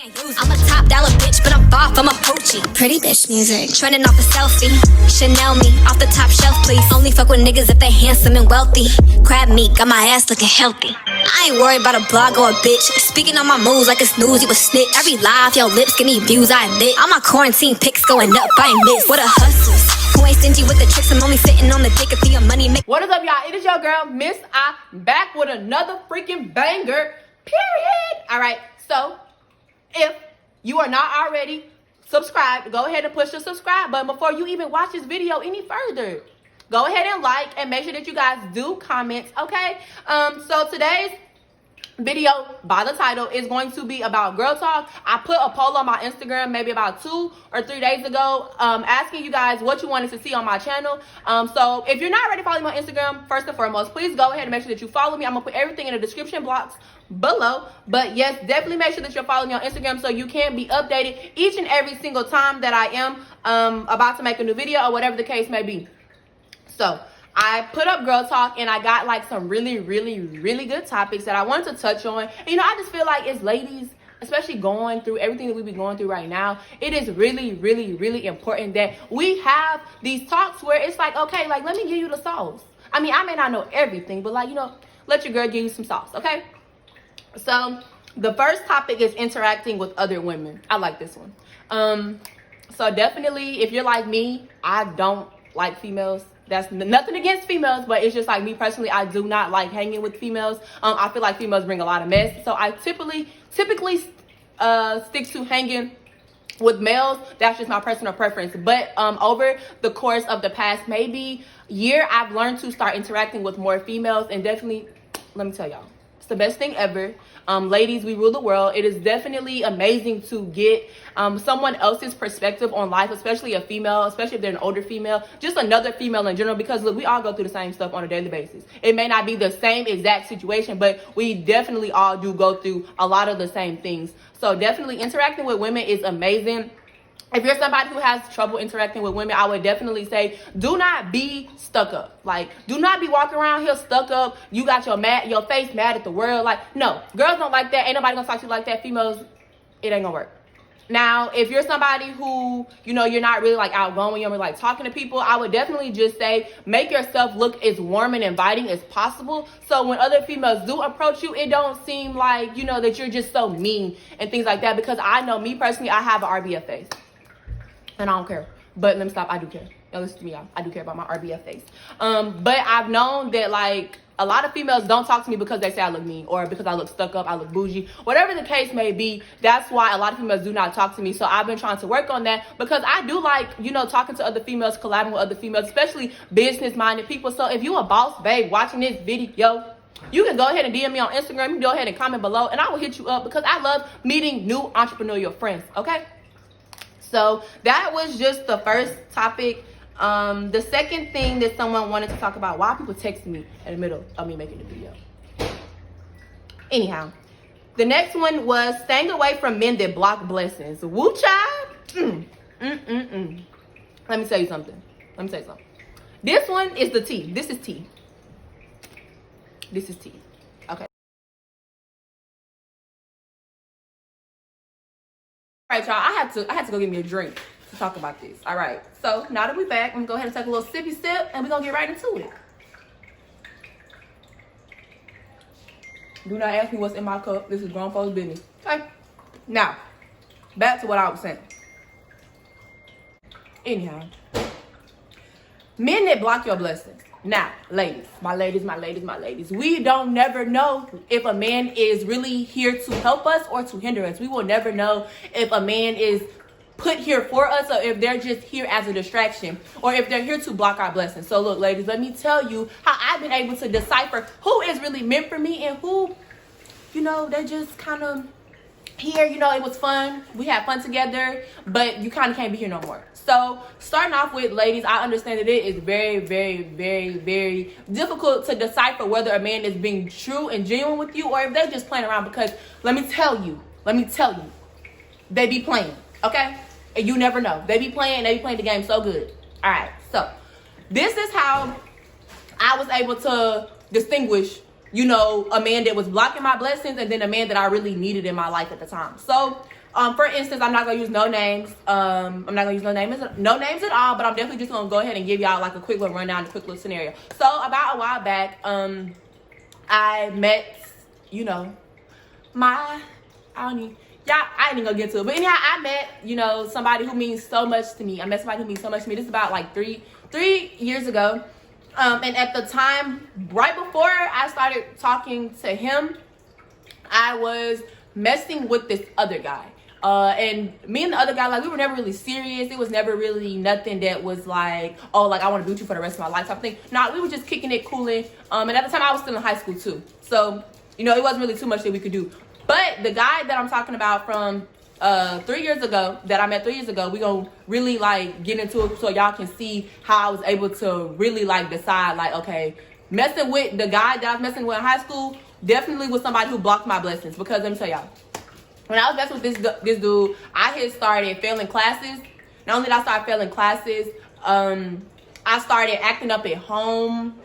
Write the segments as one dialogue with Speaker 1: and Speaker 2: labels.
Speaker 1: I'm a top dollar bitch, but I'm far from a hoochie. Pretty bitch music, trending off a selfie. Chanel me, off the top shelf, please. Only fuck with niggas if they handsome and wealthy. Crab meat, got my ass looking healthy. I ain't worried about a blog or a bitch. Speaking on my moves like it's news, you a snitch. Every lie off your lips, give me views, I admit. All my quarantine pics going up, I ain't miss. What a hustlers, who ain't stingy with the tricks, I'm only sitting on the dick if your money make.
Speaker 2: What is up, y'all? It is your girl, Miss I, back with another freaking banger, period. All right, so if you are not already subscribed, go ahead and push the subscribe button before you even watch this video any further. Go ahead and like and make sure that you guys do comment, okay? So today's video, by the title, is going to be about girl talk. I put a poll on my Instagram maybe about 2 or 3 days ago, asking you guys what you wanted to see on my channel. So if you're not already following me on Instagram, first and foremost, please go ahead and make sure that you follow me. I'm gonna put everything in the description box below. But yes, definitely make sure that you're following me on Instagram so you can be updated each and every single time that I am about to make a new video or whatever the case may be. So I put up girl talk and I got like some really good topics that I wanted to touch on. And, you know, I just feel like as ladies, especially going through everything that we be going through right now, it is really important that we have these talks where it's like, okay, like, let me give you the sauce. I mean, I may not know everything, but like, you know, let your girl give you some sauce, okay? So the first topic is interacting with other women. I like this one. So definitely, if you're like me, I don't like females. That's nothing against females, but it's just like me personally, I do not like hanging with females. I feel like females bring a lot of mess. So I typically stick to hanging with males. That's just my personal preference. But over the course of the past maybe year, I've learned to start interacting with more females, and definitely, let me tell y'all, it's the best thing ever. Ladies, we rule the world. It is definitely amazing to get someone else's perspective on life, especially a female, especially if they're an older female, just another female in general, because look, we all go through the same stuff on a daily basis. It may not be the same exact situation, but we definitely all do go through a lot of the same things. So definitely interacting with women is amazing. If you're somebody who has trouble interacting with women, I would definitely say, do not be stuck up. Like, do not be walking around here stuck up. You got your face mad at the world. Like, no, girls don't like that. Ain't nobody gonna talk to you like that. Females, it ain't gonna work. Now, if you're somebody who, you know, you're not really like outgoing, you're like talking to people, I would definitely just say, make yourself look as warm and inviting as possible. So when other females do approach you, it don't seem like, you know, that you're just so mean and things like that. Because I know me personally, I have an RBF face. And I don't care. But let me stop. I do care. Now listen to me, y'all. I do care about my RBF face. But I've known that, like, a lot of females don't talk to me because they say I look mean or because I look stuck up, I look bougie. Whatever the case may be, that's why a lot of females do not talk to me. So I've been trying to work on that because I do like, you know, talking to other females, collabing with other females, especially business-minded people. So if you a boss babe watching this video, you can go ahead and DM me on Instagram. You can go ahead and comment below and I will hit you up because I love meeting new entrepreneurial friends, okay? So that was just the first topic. The second thing that someone wanted to talk about, why people texting me in the middle of me making the video. Anyhow, the next one was staying away from men that block blessings. Woo child. Let me tell you something. This one is the tea. This is tea. Okay. All right, y'all, I had to go get me a drink to talk about this. All right, so now that we're back, I'm gonna go ahead and take a little sippy sip and we're gonna get right into it. Do not ask me what's in my cup. This is grown folks' business. Okay, now back to what I was saying. Anyhow, men that block your blessings. Now, ladies, my ladies, we don't never know if a man is really here to help us or to hinder us. We will never know if a man is put here for us or if they're just here as a distraction or if they're here to block our blessings. So look, ladies, let me tell you how I've been able to decipher who is really meant for me and who, you know, they're just kind of here. You know, it was fun. We had fun together, but you kind of can't be here no more. So starting off with, ladies, I understand that it is very difficult to decipher whether a man is being true and genuine with you or if they're just playing around, because let me tell you, they be playing, okay? And you never know. They be playing the game so good. All right, so this is how I was able to distinguish you know, a man that was blocking my blessings, and then a man that I really needed in my life at the time. So, for instance, I'm not gonna use no names. I'm not gonna use no names at all. But I'm definitely just gonna go ahead and give y'all like a quick little rundown, a quick little scenario. So about a while back, I met, you know, I ain't even gonna get to it. But anyhow, I met, you know, somebody who means so much to me. I met somebody who means so much to me. This is about like three years ago. And at the time, right before I started talking to him, I was messing with this other guy. And me and the other guy, like, we were never really serious. It was never really nothing that was like, oh, like, I want to be with you for the rest of my life type thing. Nah, we were just kicking it, cooling. And at the time, I was still in high school, too. So, you know, it wasn't really too much that we could do. But the guy that I'm talking about from 3 years ago, that I met 3 years ago, we gonna really, like, get into it so y'all can see how I was able to really, like, decide, like, okay, messing with the guy that I was messing with in high school definitely was somebody who blocked my blessings. Because let me tell y'all, when I was messing with this dude, I had started failing classes. Not only did I start failing classes, I started acting up at home.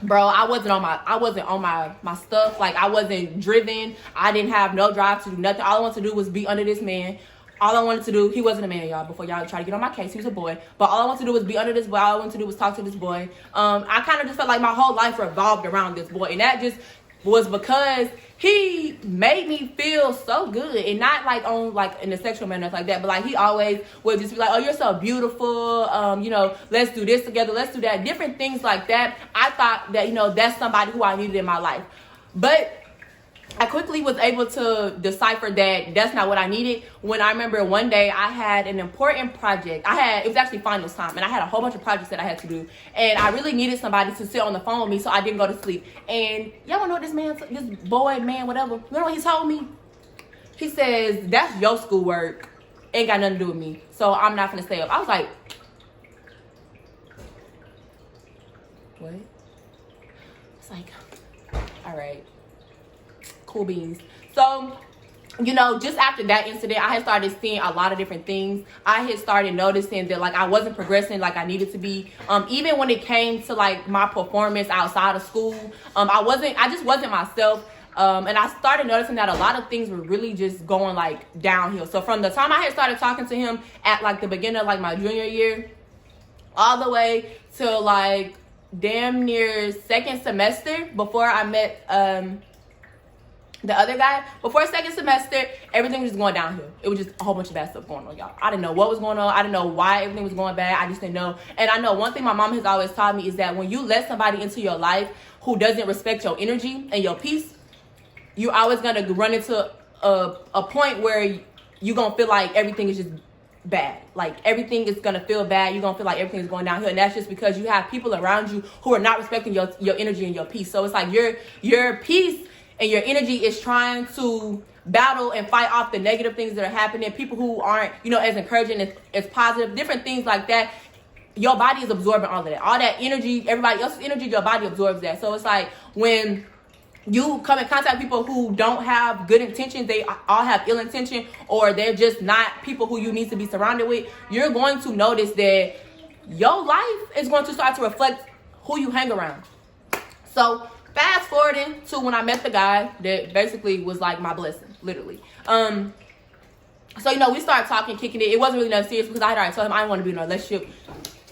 Speaker 2: Bro, I wasn't on my stuff. Like, I wasn't driven. I didn't have no drive to do nothing. All I wanted to do was be under this man. All I wanted to do, he wasn't a man, y'all, before y'all try to get on my case. He was a boy. But all I wanted to do was be under this boy. All I wanted to do was talk to this boy. I kind of just felt like my whole life revolved around this boy. And that just was because he made me feel so good, and not like on like in a sexual manner like that, but like he always would just be like, oh, you're so beautiful, you know, let's do this together, let's do that, different things like that. I thought that, you know, that's somebody who I needed in my life. But I quickly was able to decipher that that's not what I needed when I remember one day I had an important project. It was actually finals time, and I had a whole bunch of projects that I had to do, and I really needed somebody to sit on the phone with me so I didn't go to sleep. And y'all wanna know what this boy, man, whatever, you know what he told me? He says, that's your schoolwork, ain't got nothing to do with me, so I'm not gonna stay up. I was like, what? It's like, all right. Cool beans. So, you know, just after that incident, I had started seeing a lot of different things. I had started noticing that, like, I wasn't progressing like I needed to be. Even when it came to, like, my performance outside of school, I just wasn't myself. And I started noticing that a lot of things were really just going, like, downhill. So from the time I had started talking to him at, like, the beginning of, like, my junior year, all the way to, like, damn near second semester before I met, the other guy, before second semester, everything was just going downhill. It was just a whole bunch of bad stuff going on, y'all. I didn't know what was going on. I didn't know why everything was going bad. I just didn't know. And I know one thing my mom has always taught me is that when you let somebody into your life who doesn't respect your energy and your peace, you're always going to run into a point where you're going to feel like everything is just bad. Like, everything is going to feel bad. You're going to feel like everything is going downhill. And that's just because you have people around you who are not respecting your energy and your peace. So it's like your peace and your energy is trying to battle and fight off the negative things that are happening. People who aren't, you know, as encouraging, as positive, different things like that. Your body is absorbing all of that. All that energy, everybody else's energy, your body absorbs that. So it's like when you come in contact with people who don't have good intentions, they all have ill intention, or they're just not people who you need to be surrounded with, you're going to notice that your life is going to start to reflect who you hang around. So fast forwarding to when I met the guy that basically was like my blessing, literally. So, you know, we started talking, kicking it. It wasn't really nothing serious because I had already told him I didn't want to be in a relationship.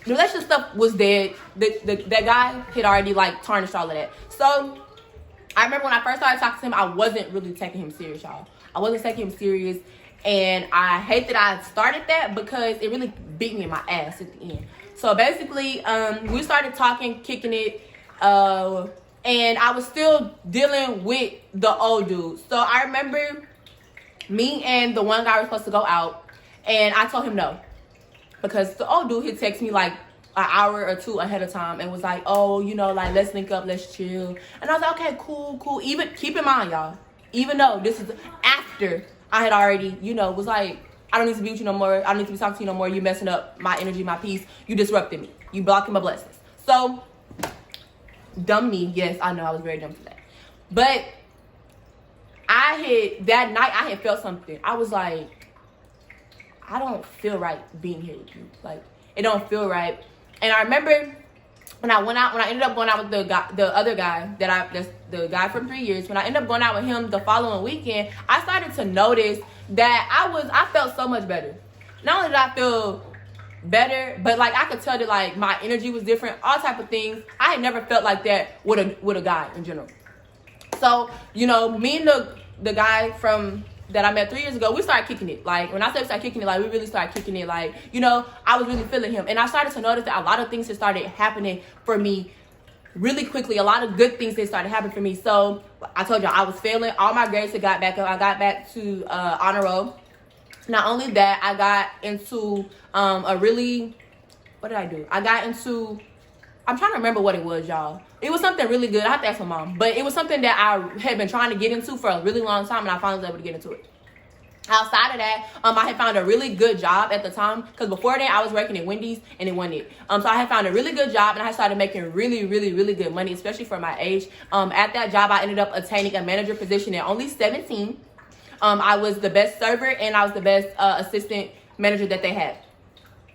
Speaker 2: The relationship stuff was dead. That guy had already, like, tarnished all of that. So I remember when I first started talking to him, I wasn't really taking him serious, y'all. I wasn't taking him serious. And I hate that I started that because it really beat me in my ass at the end. So basically, we started talking, kicking it. And I was still dealing with the old dude. So I remember me and the one guy were supposed to go out. And I told him no. Because the old dude had texted me like an hour or two ahead of time and was like, oh, you know, like, let's link up, let's chill. And I was like, okay, cool. Even, keep in mind, y'all, even though this is after I had already, you know, was like, I don't need to be with you no more. I don't need to be talking to you no more. You're messing up my energy, my peace. You disrupted me. You blocking my blessings. So, dumb me. Yes, I know I was very dumb for that. But that night I had felt something. I was like, I don't feel right being here with you. Like, it don't feel right. And I remember when I ended up going out with the other guy that's the guy from 3 years, when I ended up going out with him the following weekend, I started to notice that I felt so much better. Not only did I feel better, but like I could tell that like my energy was different, all type of things. I had never felt like that with a guy in general. So, you know, me and the guy from that I met 3 years ago, we started kicking it. Like, when I say we started kicking it, like, we really started kicking it. Like, you know, I was really feeling him. And I started to notice that a lot of things had started happening for me really quickly. A lot of good things that started happening for me. So, I told y'all, I was failing. All my grades had got back up. I got back to honor roll. Not only that, I got into what did I do? I got into... I'm trying to remember what it was, y'all. It was something really good. I have to ask my mom. But it was something that I had been trying to get into for a really long time, and I finally was able to get into it. Outside of that, I had found a really good job at the time, because before then I was working at Wendy's and it wasn't it. So I had found a really good job, and I started making really, really, really good money, especially for my age. At that job, I ended up attaining a manager position at only 17. I was the best server, and I was the best assistant manager that they had.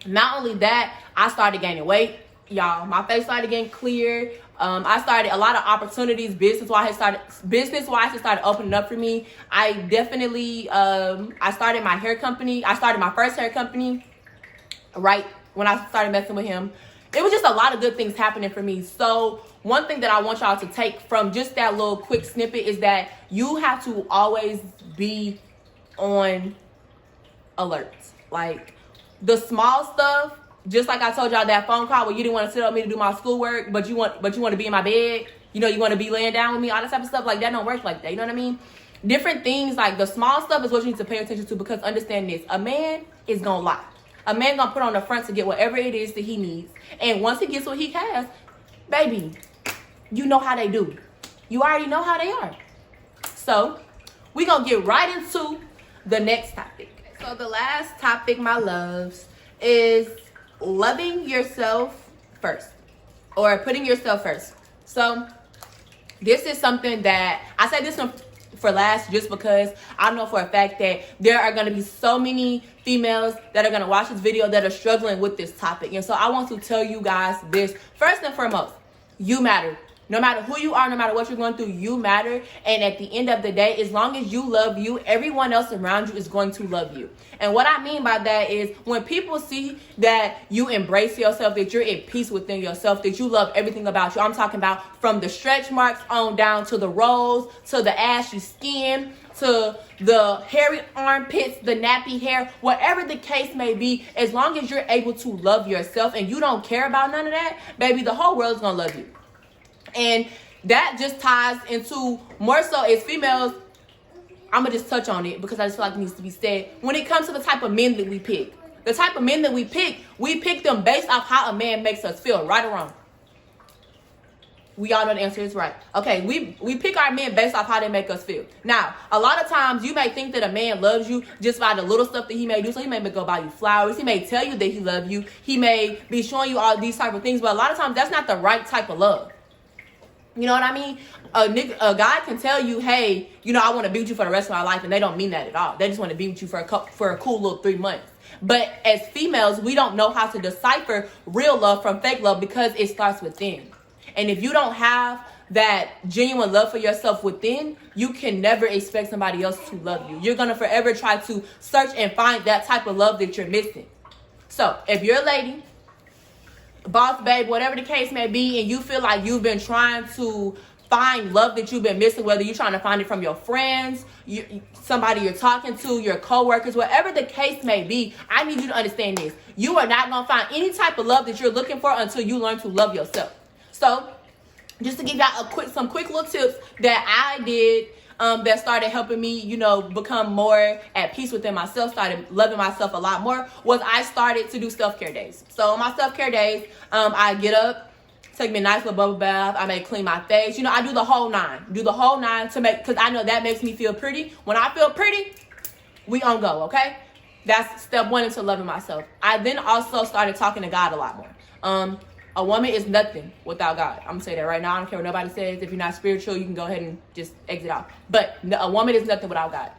Speaker 2: Not only that, I started gaining weight. Y'all, my face started getting clear. I started a lot of opportunities business-wise. It started opening up for me. I definitely I started my hair company. I started my first hair company right when I started messing with him. It was just a lot of good things happening for me. So one thing that I want y'all to take from just that little quick snippet is that you have to always be on alert. Like the small stuff. Just like I told y'all that phone call where you didn't want to sit up with me to do my schoolwork, but you want to be in my bed. You know, you want to be laying down with me, all that type of stuff. Like, that don't work like that. You know what I mean? Different things, like the small stuff is what you need to pay attention to, because understand this. A man is going to lie. A man going to put on the front to get whatever it is that he needs. And once he gets what he has, baby, you know how they do. You already know how they are. So, we're going to get right into the next topic. So, the last topic, my loves, is loving yourself first, or putting yourself first. So this is something that I said this one for last just because I know for a fact that there are going to be so many females that are going to watch this video that are struggling with this topic. And so I want to tell you guys this. First and foremost, you matter. No matter who you are, no matter what you're going through, you matter. And at the end of the day, as long as you love you, everyone else around you is going to love you. And what I mean by that is when people see that you embrace yourself, that you're at peace within yourself, that you love everything about you. I'm talking about from the stretch marks on down to the rolls, to the ashy skin, to the hairy armpits, the nappy hair, whatever the case may be. As long as you're able to love yourself and you don't care about none of that, baby, the whole world's going to love you. And that just ties into more so as females. I'm going to just touch on it because I just feel like it needs to be said. When it comes to the type of men that we pick, the type of men that we pick them based off how a man makes us feel, right or wrong. We all know the answer is right. Okay, we pick our men based off how they make us feel. Now, a lot of times you may think that a man loves you just by the little stuff that he may do. So he may go buy you flowers. He may tell you that he loves you. He may be showing you all these type of things. But a lot of times that's not the right type of love. You know what I mean? A guy can tell you, hey, you know, I want to be with you for the rest of my life, and they don't mean that at all. They just want to be with you for a cool little 3 months. But as females, we don't know how to decipher real love from fake love because it starts within. And if you don't have that genuine love for yourself within, you can never expect somebody else to love you. You're going to forever try to search and find that type of love that you're missing. So if you're a lady, boss babe, whatever the case may be, and you feel like you've been trying to find love that you've been missing, whether you're trying to find it from your friends, somebody you're talking to, your coworkers, whatever the case may be, I need you to understand this. You are not going to find any type of love that you're looking for until you learn to love yourself. So just to give y'all some quick little tips that I did that started helping me, you know, become more at peace within myself, started loving myself a lot more, was I started to do self-care days. So on my self-care days, I get up, take me a nice little bubble bath. I may clean my face. You know, I do the whole nine. Because I know that makes me feel pretty. When I feel pretty, we on go, okay? That's step one into loving myself. I then also started talking to God a lot more. A woman is nothing without God. I'm going to say that right now. I don't care what nobody says. If you're not spiritual, you can go ahead and just exit out. But a woman is nothing without God.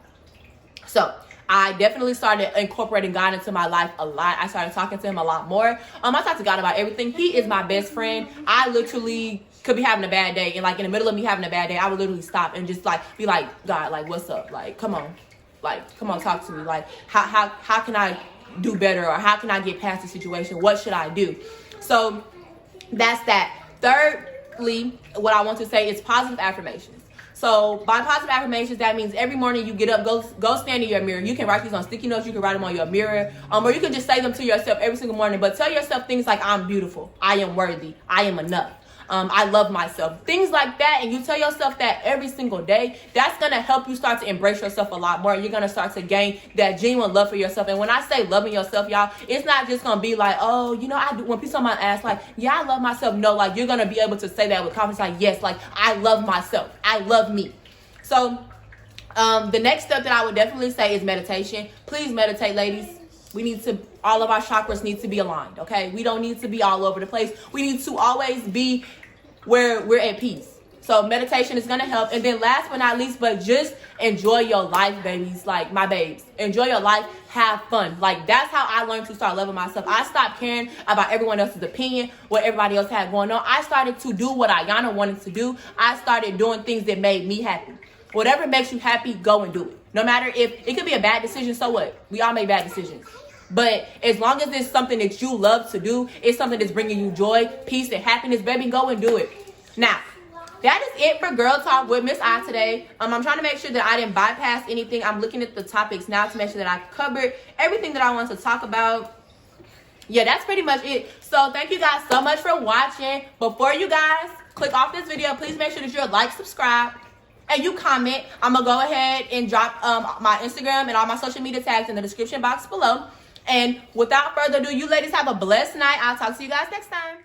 Speaker 2: So I definitely started incorporating God into my life a lot. I started talking to him a lot more. I talk to God about everything. He is my best friend. I literally could be having a bad day, and like in the middle of me having a bad day, I would literally stop and just like be like, God, like what's up? Like come on, talk to me. Like how can I do better, or how can I get past the situation? What should I do? So that's that. Thirdly, what I want to say is positive affirmations. So by positive affirmations, that means every morning you get up, go stand in your mirror. You can write these on sticky notes. You can write them on your mirror, or you can just say them to yourself every single morning. But tell yourself things like, I'm beautiful, I am worthy, I am enough, I love myself, things like that. And you tell yourself that every single day. That's going to help you start to embrace yourself a lot more. You're going to start to gain that genuine love for yourself. And when I say loving yourself, y'all, it's not just going to be like, oh, you know, I do. When people ask like, yeah, I love myself. No, like you're going to be able to say that with confidence. Like, yes, like I love myself. I love me. So the next step that I would definitely say is meditation. Please meditate, ladies. We need to, all of our chakras need to be aligned, okay? We don't need to be all over the place. We need to always be where we're at peace. So meditation is going to help. And then last but not least, but just enjoy your life, babies. Like my babes, enjoy your life, have fun. Like that's how I learned to start loving myself. I stopped caring about everyone else's opinion, what everybody else had going on. I started to do what Ayana wanted to do. I started doing things that made me happy. Whatever makes you happy, go and do it. No matter if it could be a bad decision, so what? We all make bad decisions. But as long as it's something that you love to do, it's something that's bringing you joy, peace, and happiness, baby, go and do it. Now, that is it for Girl Talk with Ms.I today. I'm trying to make sure that I didn't bypass anything. I'm looking at the topics now to make sure that I covered everything that I want to talk about. Yeah, that's pretty much it. So thank you guys so much for watching. Before you guys click off this video, please make sure that you're like, subscribe, and you comment. I'm going to go ahead and drop my Instagram and all my social media tags in the description box below. And without further ado, you ladies have a blessed night. I'll talk to you guys next time.